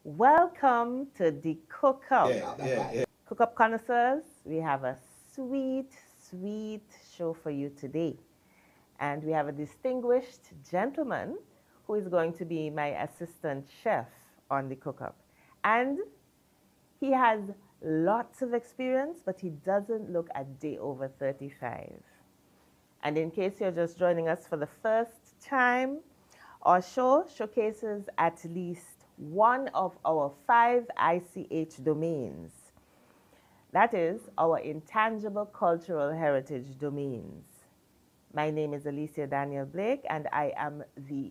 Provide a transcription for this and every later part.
Welcome to the Cook-Up. Cook-Up connoisseurs, we have a sweet, sweet show for you today. And we have a distinguished gentleman who is going to be my assistant chef on the Cook-Up. And he has lots of experience, but he doesn't look a day over 35. And in case you're just joining us for the first time, our show showcases at least one of our 5 ICH domains. That is our intangible cultural heritage domains. My name is Alicia Daniel Blake, and I am the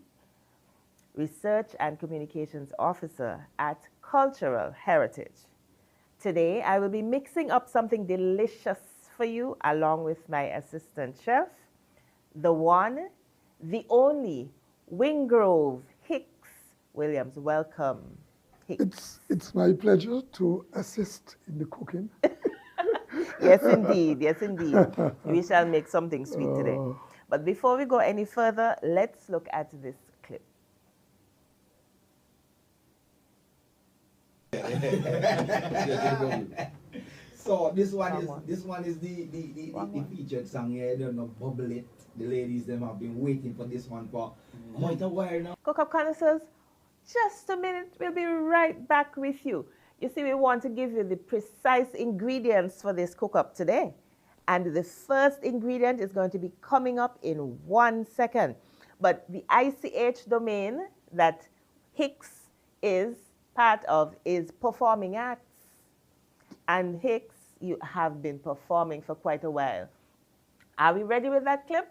Research and Communications Officer at Cultural Heritage. Today, I will be mixing up something delicious for you along with my assistant chef, the one, the only, Wingrove Hicks-Williams. Welcome, Hicks. It's my pleasure to assist in the cooking. Yes, indeed. Yes, indeed. We shall make something sweet today. But before we go any further, let's look at this clip. So this one is the featured song here. They don't know, Bubble It. The ladies them have been waiting for this one for quite a while now. Cook-Up connoisseurs, just a minute. We'll be right back with you. You see, we want to give you the precise ingredients for this cook-up today. And the first ingredient is going to be coming up in 1 second. But the ICH domain that Hicks is part of is performing arts. And Hicks, you have been performing for quite a while. Are we ready with that clip?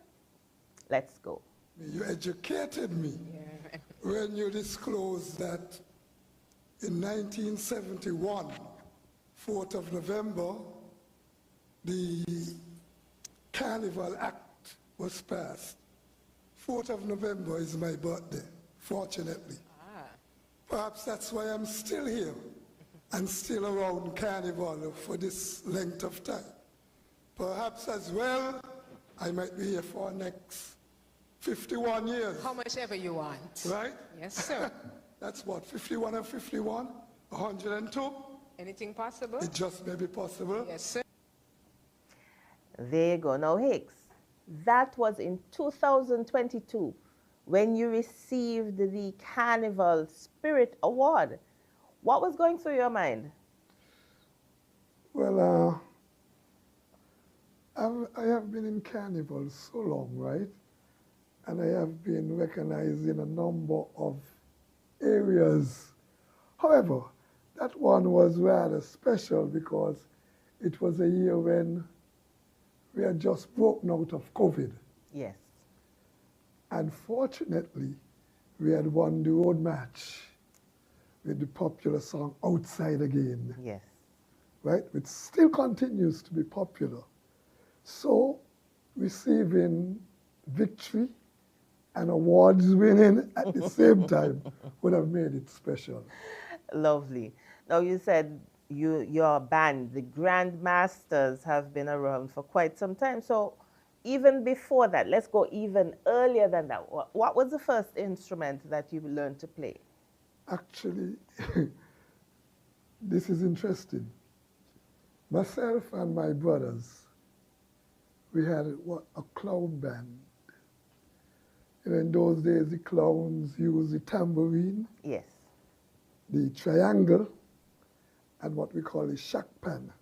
Let's go. You educated me when you disclosed that in 1971, 4th of November, the Carnival Act was passed. 4th of November is my birthday, fortunately. Perhaps that's why I'm still here and still around Carnival for this length of time. Perhaps as well, I might be here for next 51 years. How much ever you want. Right? Yes, sir. That's what, 51 and 51? 102? Anything possible? It just may be possible. Yes, sir. There you go. Now, Hicks, that was in 2022 when you received the Carnival Spirit Award. What was going through your mind? Well, I have been in Carnival so long, right? And I have been recognized in a number of areas. However, that one was rather special because it was a year when we had just broken out of COVID. Yes. And fortunately, we had won the road match with the popular song Outside Again. Yes. Right? Which still continues to be popular. So, receiving victory and awards winning at the same time would have made it special. Lovely. Now, you said your band, the Grand Masters, have been around for quite some time. So, even before that, let's go even earlier than that. What was the first instrument that you learned to play? Actually, this is interesting. Myself and my brothers, we had a clown band. And in those days, the clowns used the tambourine, Yes. the triangle, and what we call the shack pan.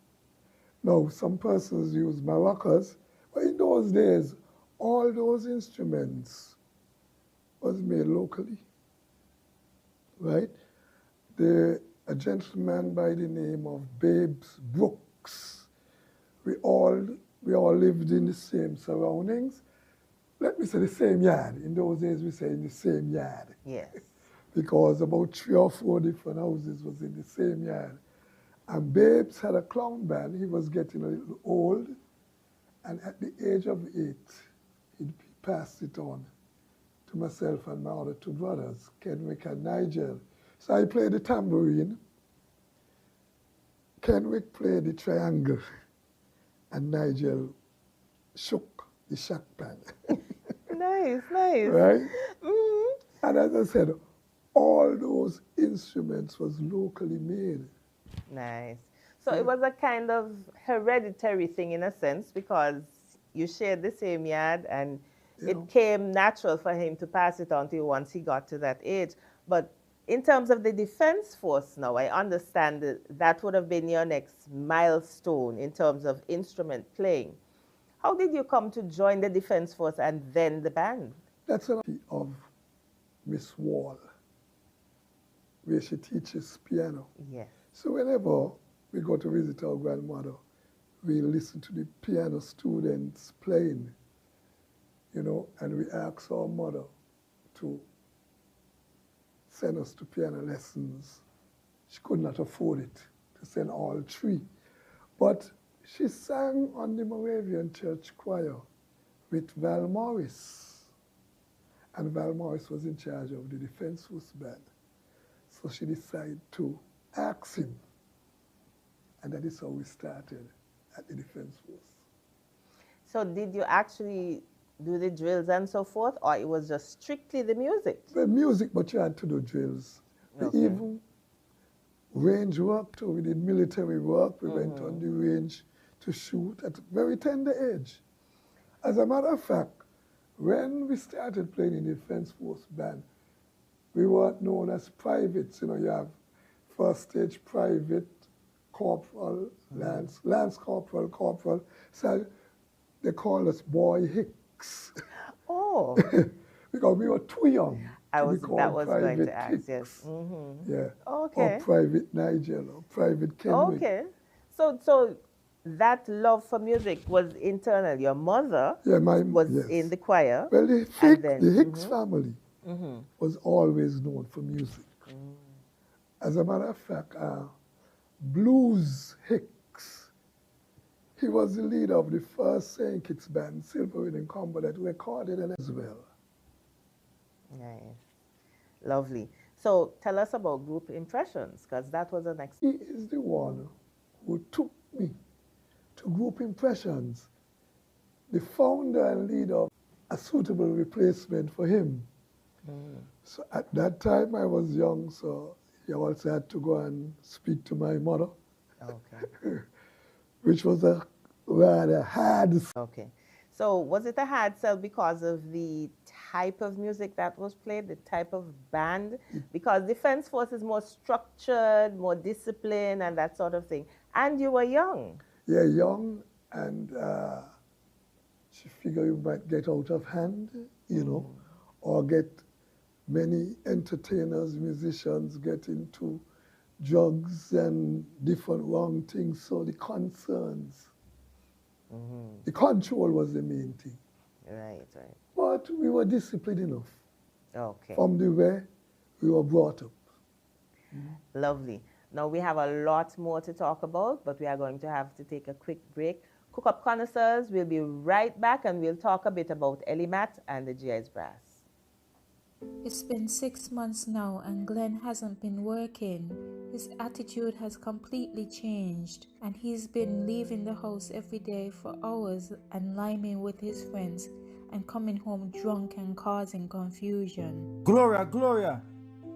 Now, some persons use maracas, but in those days, all those instruments was made locally, right? A gentleman by the name of Babes Brooks, we all lived in the same surroundings. Let me say the same yard. In those days, we say in the same yard. Yes. Because about 3 or 4 different houses was in the same yard. And Babes had a clown band. He was getting a little old. And at the age of 8, he passed it on to myself and my other 2 brothers, Kenwick and Nigel. So I played the tambourine. Kenwick played the triangle. And Nigel shook the shack pan. Nice, nice. Right? Mm-hmm. And as I said, all those instruments was locally made. Nice. So it was a kind of hereditary thing in a sense because you shared the same yard and it came natural for him to pass it on to you once he got to that age. But in terms of the Defense Force now, I understand that would have been your next milestone in terms of instrument playing. How did you come to join the Defense Force and then the band? That's an of Miss Wall, where she teaches piano. Yes. So whenever we go to visit our grandmother, we listen to the piano students playing, you know, and we ask our mother to send us to piano lessons. She could not afford it to send all three. But she sang on the Moravian Church choir with Val Morris. And Val Morris was in charge of the Defense Force band. So she decided to ask him. And that is how we started at the Defense Force. So did you actually do the drills and so forth, or it was just strictly the music? The music, but you had to do drills. Okay. We even range work too. We did military work. We went on the range to shoot at a very tender age. As a matter of fact, when we started playing in the Defense Force band, we weren't known as privates. You know, you have first stage private, corporal, lance corporal, corporal. So they call us Boy Hicks. Oh. Because we were too young. That was going to ask, Hicks. yes. Yeah. Okay. Or Private Nigel or Private Kenwick. Okay. So that love for music was internal. Your mother was in the choir. Well, the Hicks family was always known for music. As a matter of fact, Blues Hicks, he was the leader of the first St. Kitts band, Silver Ring Combo, that recorded it as well. Nice. Lovely. So tell us about Group Impressions, because that was the next. He is the one who took me to Group Impressions, the founder and leader of a suitable replacement for him. So at that time I was young, so he also had to go and speak to my mother. Okay. Which was a rather hard. Okay. So was it a hard sell because of the type of music that was played, the type of band? Because Defense Force is more structured, more disciplined, and that sort of thing. And you were young. Yeah, young, and she figured you might get out of hand, you know, or get many entertainers, musicians get into drugs and different wrong things. So the concerns, the control was the main thing. Right, right. But we were disciplined enough. Okay. From the way we were brought up. Lovely. Now we have a lot more to talk about, but we are going to have to take a quick break. Cook Up Connoisseurs, we'll be right back and we'll talk a bit about Elimat and the GI's Brass. It's been 6 months now and Glenn hasn't been working. His attitude has completely changed and he's been leaving the house every day for hours and liming with his friends and coming home drunk and causing confusion. Gloria,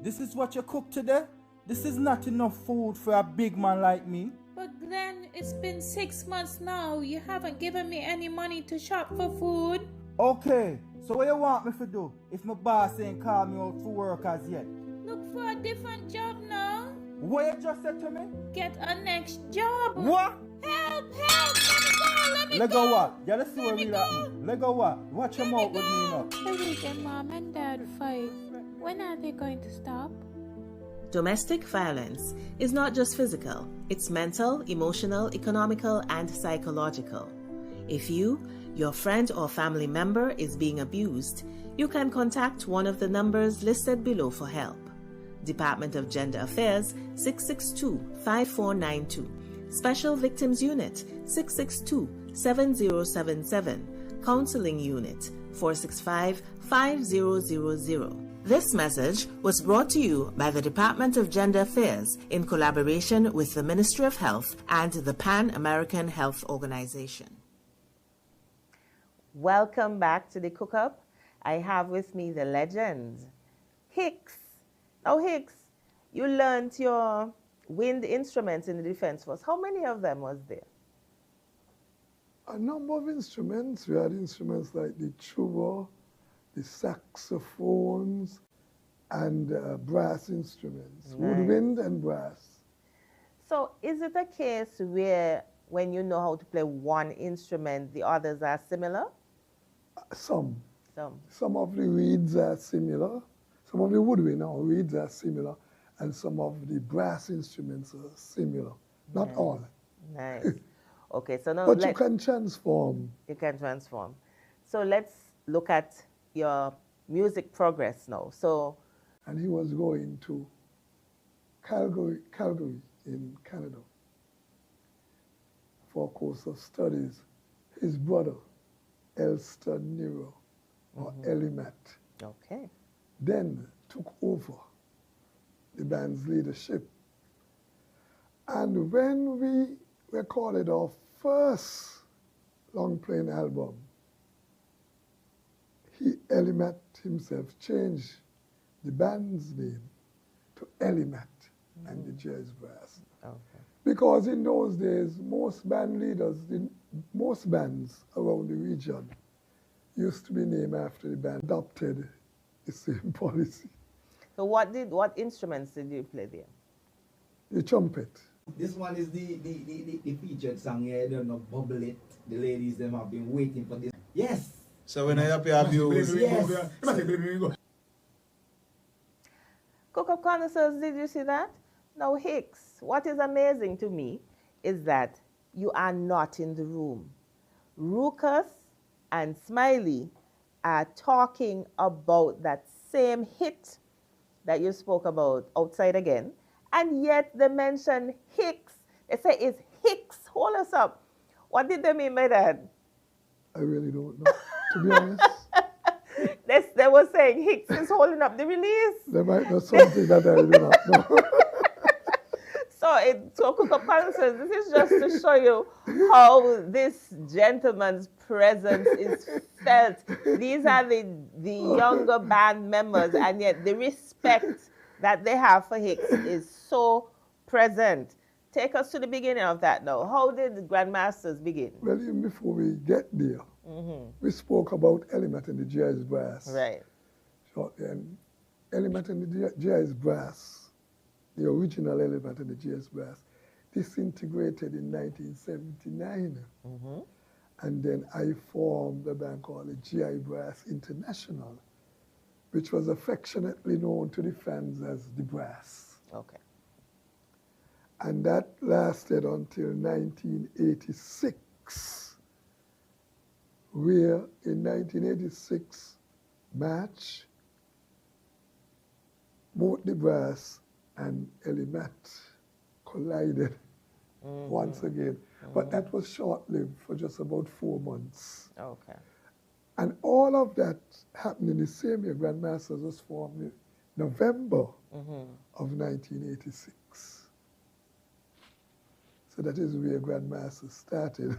this is what you cook today? This is not enough food for a big man like me. But Glenn, it's been 6 months now. You haven't given me any money to shop for food. Okay, so what you want me to do if my boss ain't called me out for work as yet? Look for a different job now. What you just said to me? Get a next job. What? Help! Let me go! Let go what? Yeah, let's see what real happening. Let go what? Watch your mouth with me now. Every day mom and dad fight. When are they going to stop? Domestic violence is not just physical, it's mental, emotional, economical, and psychological. If you, your friend or family member is being abused, you can contact one of the numbers listed below for help. Department of Gender Affairs 662-5492, Special Victims Unit 662-7077, Counseling Unit 465-5000. This message was brought to you by the Department of Gender Affairs in collaboration with the Ministry of Health and the Pan American Health Organization. Welcome back to the Cook Up. I have with me the legend, Hicks. Now, Hicks, you learned your wind instruments in the Defense Force. How many of them was there? A number of instruments. We had instruments like the tuba, the saxophones, and brass instruments, Nice. woodwind and brass. So is it a case where when you know how to play one instrument, the others are similar? Some. Some. Some of the reeds are similar. Some of the woodwind or reeds are similar, and some of the brass instruments are similar. Not Nice. all. Nice. Okay, so now But you can transform. You can transform. So let's look at your music progress now. So, And he was going to Calgary in Canada for a course of studies. His brother, Elston Nero, or Elimat, okay. then took over the band's leadership. And when we recorded our first long-playing album, Elimat himself changed the band's name to Elimat and the Jazz Brass. Okay. Because in those days, most band leaders, most bands around the region used to be named after the band, adopted the same policy. So what instruments did you play there? The trumpet. This one is the featured song here, don't know, Bubble It. The ladies them have been waiting for this. Yes! So when I up your views, Yes! Cook-Up Connoisseurs, did you see that? Now, Hicks, what is amazing to me is that you are not in the room. Ruckus and Smiley are talking about that same hit that you spoke about, Outside Again, and yet they mention Hicks. They say it's Hicks. Hold us up. What did they mean by that? I really don't know, to be honest. They were saying Hicks is holding up the release. There might be something that I do not know. So Cook-Up Connoisseurs, this is just to show you how this gentleman's presence is felt. These are the younger band members, and yet the respect that they have for Hicks is so present. Take us to the beginning of that now. How did the Grandmasters begin? Well, even before we get there, we spoke about Elimat and the Jazz Brass. Right. Shortly, and Elimat and the Jazz Brass, the original Elimat and the Jazz Brass, disintegrated in 1979. And then I formed a band called the GI Brass International, which was affectionately known to the fans as the Brass. Okay. And that lasted until 1986, where in 1986 March, both the Brass and Elimat collided once again. But that was short-lived for just about 4 months. Okay. And all of that happened in the same year. Grandmasters was formed in November of 1986. So that is where Grandmasters started.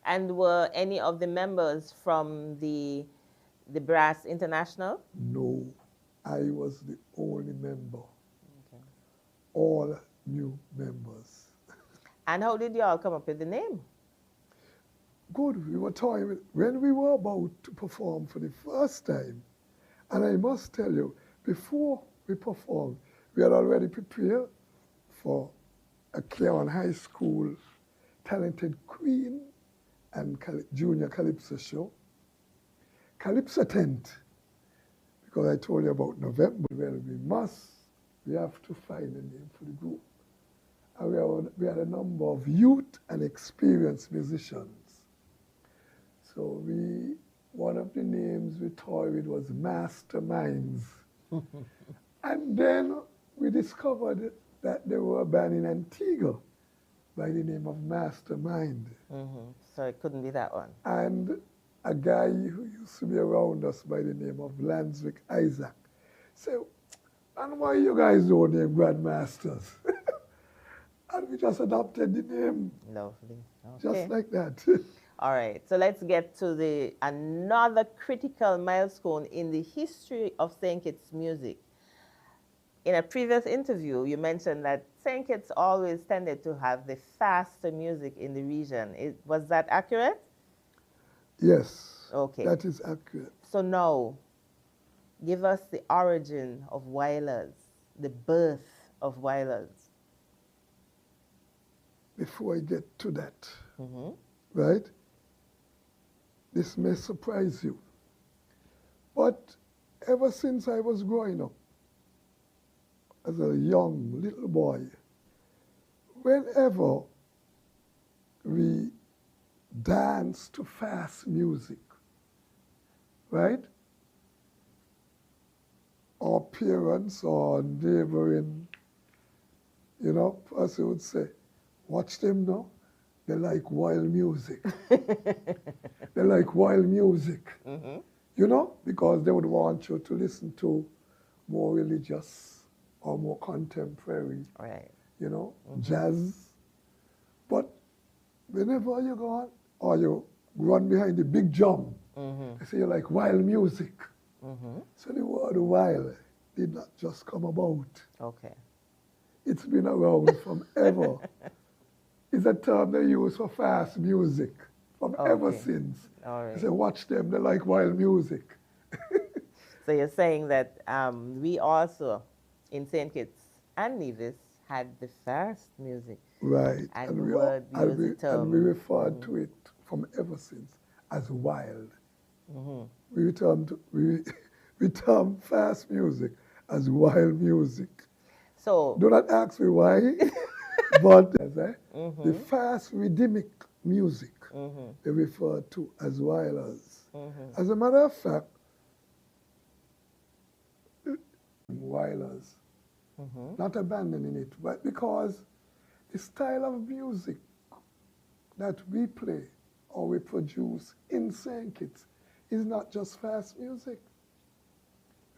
And were any of the members from the Brass International? No, I was the only member. Okay. All new members. And how did you all come up with the name? Good, we were toying when we were about to perform for the first time. And I must tell you, before we performed, we had already prepared for a Keon High School talented Queen and Junior Calypso show. Calypso tent, because I told you about November, well, we have to find a name for the group. And we had a number of youth and experienced musicians. So one of the names we toyed with was Masterminds. And then we discovered that there were a band in Antigua by the name of Mastermind. So it couldn't be that one. And a guy who used to be around us by the name of Lanswick Isaac said, and why you guys don't name Grandmasters? And we just adopted the name. Lovely. Okay. Just like that. All right, so let's get to another critical milestone in the history of St. Kitts music. in a previous interview, you mentioned that St. Kitts always tended to have the faster music in the region. Was that accurate? Yes. Okay. That is accurate. So now, give us the origin of Wailers, the birth of Wailers. Before I get to that, right? This may surprise you. But ever since I was growing up, as a young little boy, whenever we danced to fast music, right? Our parents or neighboring, person would say, watch them now. They like wild music. They like wild music. Because they would want you to listen to more religious or more contemporary, right. Jazz. But whenever you go on, or you run behind the big drum, they say you like wild music. So the word wild did not just come about. Okay. It's been around from ever. It's a term they use for fast music from ever since. All right. They say, watch them, they like wild music. So you're saying that we also, in St. Kitts and Nevis, had the fast music. Right. And the word used the term. And we referred to it from ever since as wild. We term fast music as wild music. So do not ask me why, but the fast rhythmic music they refer to as wilders. As a matter of fact, wilders, not abandoning it, but because the style of music that we play or we produce in St. Kitts is not just fast music.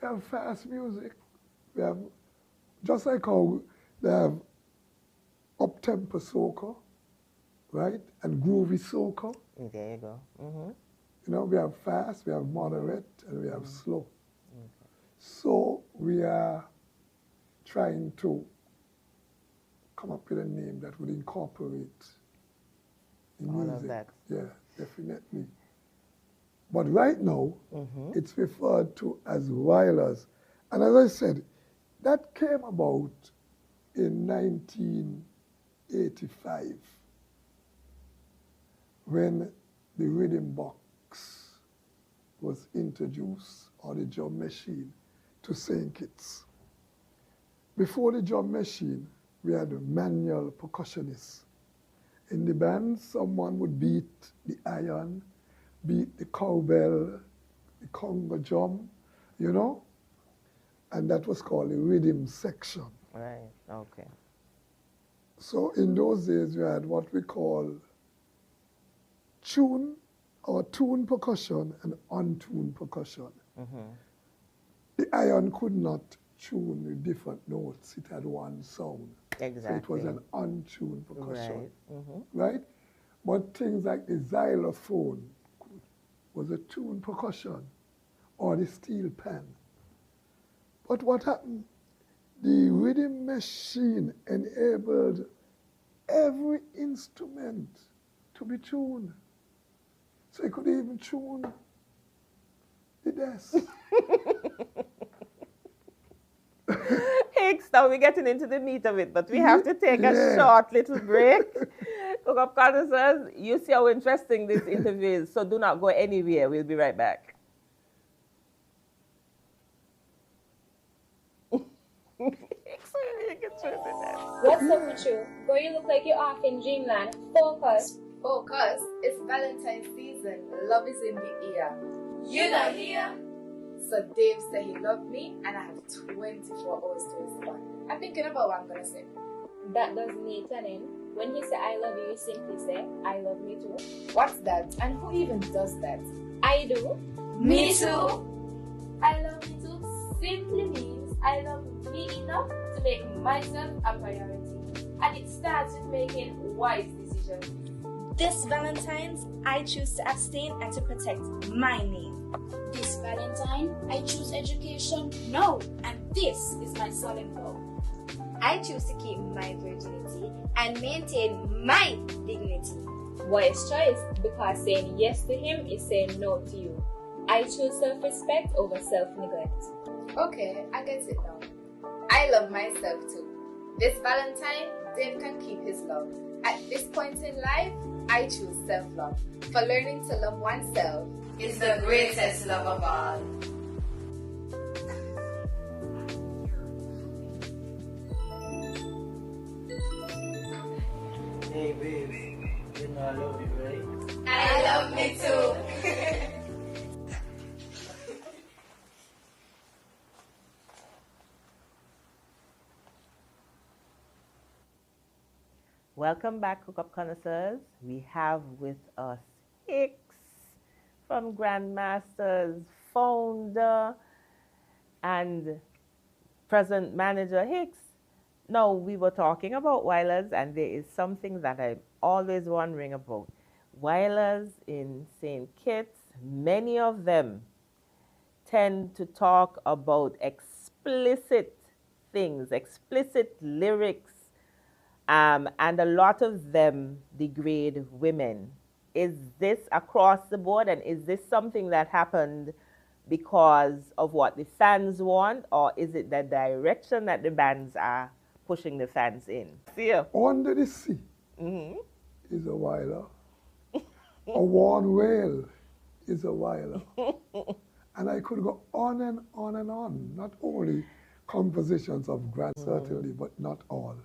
We have fast music. We have, just like how they have up-tempo soca, right? And groovy soca. There you go. We have fast, we have moderate, and we have slow. So we are trying to come up with a name that would incorporate the music. All of that. Yeah, definitely. But right now, it's referred to as wilders. And as I said, that came about in 1985 when the rhythm box was introduced, or the drum machine, to St. Kitts. Before the drum machine, we had manual percussionists. In the band, someone would beat the iron, beat the cowbell, the conga drum, and that was called the rhythm section. Right, okay. So in those days, we had what we call tune percussion and untuned percussion. The iron could not tune with different notes. It had one sound. Exactly. So it was an untuned percussion. Right. Right? But things like the xylophone was a tuned percussion, or the steel pan. But what happened? The rhythm machine enabled every instrument to be tuned. So it could even tune the desk. Hicks, now we're getting into the meat of it, but we have to take a short little break. Cook Up Connoisseurs, you see how interesting this interview is, so do not go anywhere. We'll be right back. What's up with you? Girl, you look like you're off in dreamland. Focus. Focus. It's Valentine's season. Love is in the air. You're not here. So Dave said he loved me and I have 24 hours to respond. I'm thinking about what I'm going to say. That doesn't need telling. When he say I love you, you simply say I love me too. What's that? And who even does that? I do. Me too. I love you too simply means I love me enough to make myself a priority. And it starts with making wise decisions. This Valentine's, I choose to abstain and to protect my name. This Valentine, I choose education now, and this is my solemn vow. I choose to keep my virginity and maintain my dignity. Wise choice, because saying yes to him is saying no to you. I choose self-respect over self-neglect. Okay, I get it now. I love myself too. This Valentine, Dave can keep his love. At this point in life, I choose self-love. For learning to love oneself is the greatest love of all. Hey baby, you know I love you, right? I love me too. Welcome back, Hookup Connoisseurs. We have with us Hicks from Grandmasters, founder and present manager. Hicks, now we were talking about Weilers, and there is something that I'm always wondering about. Weilers in St. Kitts, many of them tend to talk about explicit things, explicit lyrics, and a lot of them degrade women. Is this across the board, and is this something that happened because of what the fans want, or is it the direction that the bands are pushing the fans in? See ya. Under the Sea is a Weiler. A Worn Whale is a Weiler. And I could go on and on and on. Not only compositions of Grant, certainly, but not all.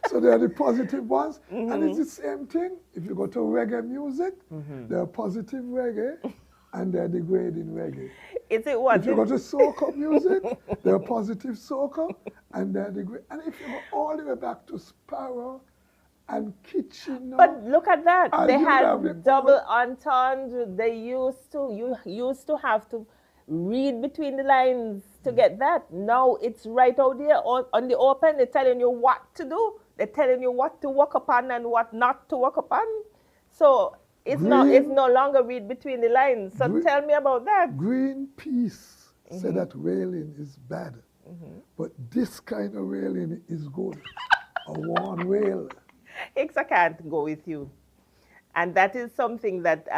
So there are the positive ones, and it's the same thing. If you go to reggae music, there are positive reggae, and there are degrading reggae. Is it what? If you go to soca music, there are positive soca, and there are degrading. And if you go all the way back to Sparrow and Kitchen, but look at that. They had double entendre. You used to have to read between the lines to get that. Now it's right out there on the open. They're telling you what to do. They're telling you what to work upon and what not to work upon. So it's no longer read between the lines. So tell me about that. Greenpeace said that whaling is bad, but this kind of whaling is good. A worn whale. Hicks, I can't go with you. And that is something that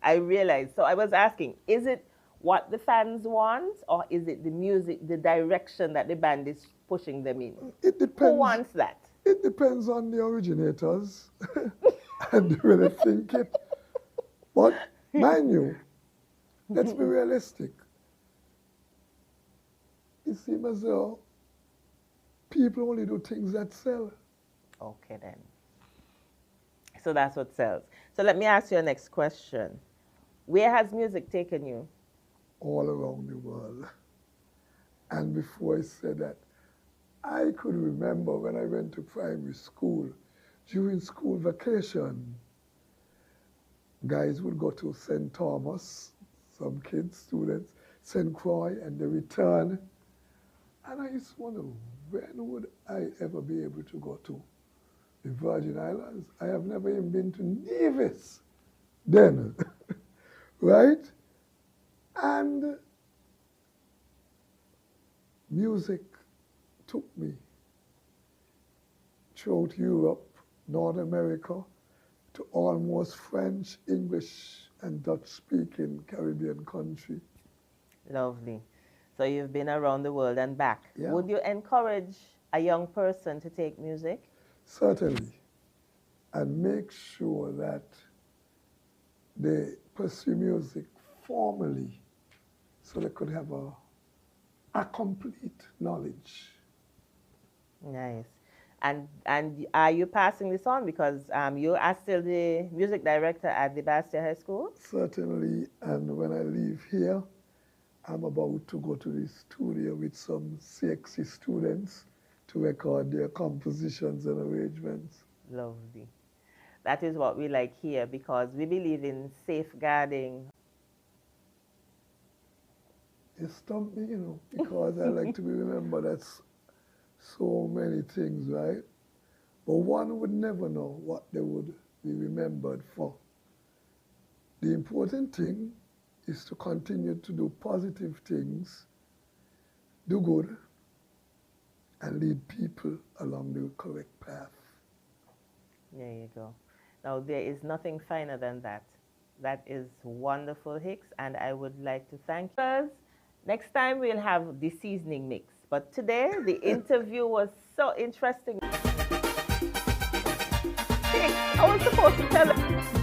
I realized. So I was asking, is it what the fans want, or is it the music, the direction that the band is pushing them in? It depends. Who wants that? It depends on the originators and the way they think it. But mind you, let's be realistic. It seems as though people only do things that sell. Okay then. So that's what sells. So let me ask you a next question. Where has music taken you? All around the world. And before I said that, I could remember when I went to primary school, during school vacation, guys would go to St. Thomas, some kids, students, St. Croix, and they return. And I used to wonder, when would I ever be able to go to the Virgin Islands? I have never even been to Nevis then, right? And music took me throughout Europe, North America, to almost French, English, and Dutch-speaking Caribbean country. Lovely. So you've been around the world and back. Yeah. Would you encourage a young person to take music? Certainly. And make sure that they pursue music formally so they could have a complete knowledge. Nice. And are you passing this on? Because you are still the music director at the Bastia High School? Certainly. And when I leave here, I'm about to go to the studio with some CXC students to record their compositions and arrangements. Lovely. That is what we like here, because we believe in safeguarding. It stumped me, you know, because I like to be remembered as so many things, right? But one would never know what they would be remembered for. The important thing is to continue to do positive things, do good, and lead people along the correct path. There you go. Now, there is nothing finer than that. That is wonderful, Hicks, and I would like to thank you. Next time we'll have the seasoning mix. But today, the interview was so interesting. Hicks, I was supposed to tell